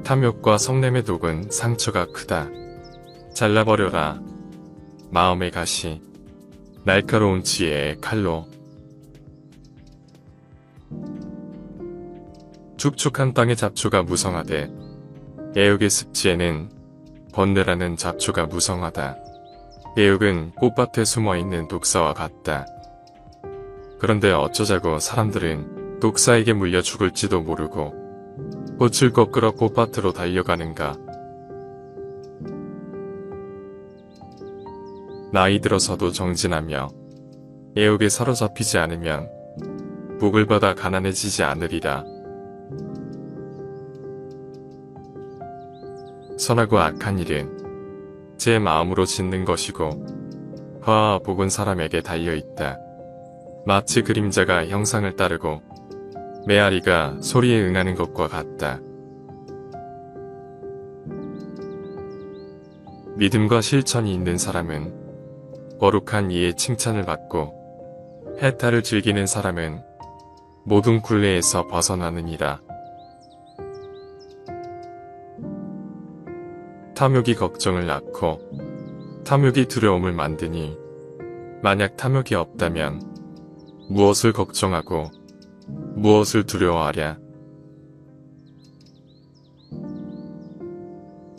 탐욕과 성냄의 독은 상처가 크다. 잘라버려라. 마음의 가시. 날카로운 지혜의 칼로. 축축한 땅의 잡초가 무성하되 애욕의 습지에는 번뇌라는 잡초가 무성하다. 애욕은 꽃밭에 숨어있는 독사와 같다. 그런데 어쩌자고 사람들은 독사에게 물려 죽을지도 모르고 꽃을 꺾으러 꽃밭으로 달려가는가. 나이 들어서도 정진하며 애욕에 사로잡히지 않으면 복을 받아 가난해지지 않으리라. 선하고 악한 일은 제 마음으로 짓는 것이고 화와 복은 사람에게 달려있다. 마치 그림자가 형상을 따르고 메아리가 소리에 응하는 것과 같다. 믿음과 실천이 있는 사람은 거룩한 이의 칭찬을 받고 해탈을 즐기는 사람은 모든 굴레에서 벗어나느니라. 탐욕이 걱정을 낳고 탐욕이 두려움을 만드니 만약 탐욕이 없다면 무엇을 걱정하고 무엇을 두려워하랴.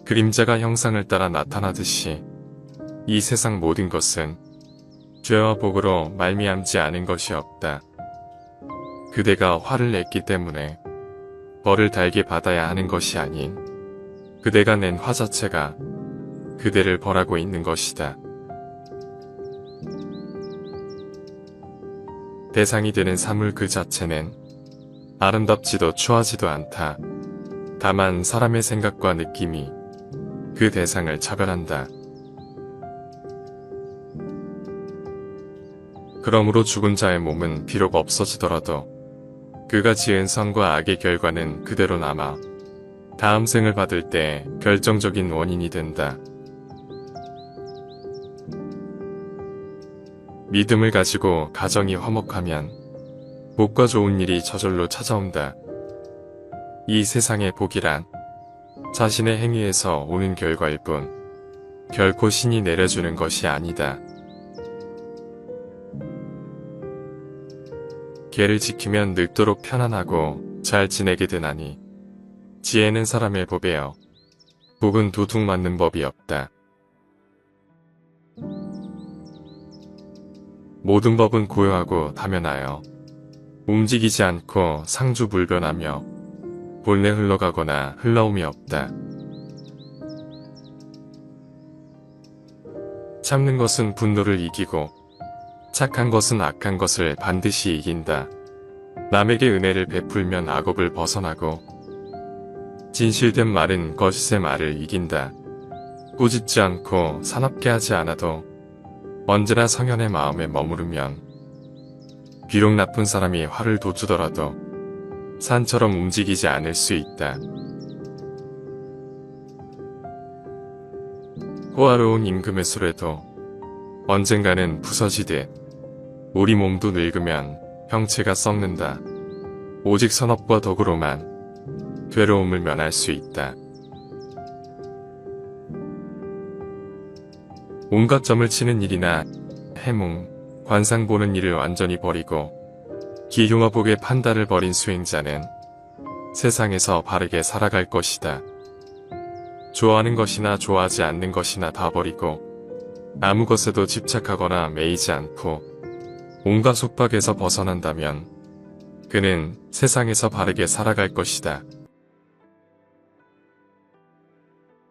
그림자가 형상을 따라 나타나듯이 이 세상 모든 것은 죄와 복으로 말미암지 않은 것이 없다. 그대가 화를 냈기 때문에 벌을 달게 받아야 하는 것이 아닌 그대가 낸 화 자체가 그대를 벌하고 있는 것이다. 대상이 되는 사물 그 자체는 아름답지도 추하지도 않다. 다만 사람의 생각과 느낌이 그 대상을 차별한다. 그러므로 죽은 자의 몸은 비록 없어지더라도 그가 지은 선과 악의 결과는 그대로 남아 다음 생을 받을 때 결정적인 원인이 된다. 믿음을 가지고 가정이 화목하면 복과 좋은 일이 저절로 찾아온다. 이 세상의 복이란 자신의 행위에서 오는 결과일 뿐 결코 신이 내려주는 것이 아니다. 계를 지키면 늙도록 편안하고 잘 지내게 되나니 지혜는 사람의 법이요 복은 도둑 맞는 법이 없다. 모든 법은 고요하고 당연하여 움직이지 않고 상주불변하며 본래 흘러가거나 흘러옴이 없다. 참는 것은 분노를 이기고 착한 것은 악한 것을 반드시 이긴다. 남에게 은혜를 베풀면 악업을 벗어나고 진실된 말은 거짓의 말을 이긴다. 꾸짖지 않고 사납게 하지 않아도 언제나 성현의 마음에 머무르면 비록 나쁜 사람이 화를 돋우더라도 산처럼 움직이지 않을 수 있다. 호화로운 임금의 수레도 언젠가는 부서지듯 우리 몸도 늙으면 형체가 썩는다. 오직 선업과 덕으로만 괴로움을 면할 수 있다. 온갖 점을 치는 일이나 해몽, 관상 보는 일을 완전히 버리고 기흉어복의 판단을 버린 수행자는 세상에서 바르게 살아갈 것이다. 좋아하는 것이나 좋아하지 않는 것이나 다 버리고 아무 것에도 집착하거나 매이지 않고 온갖 속박에서 벗어난다면 그는 세상에서 바르게 살아갈 것이다.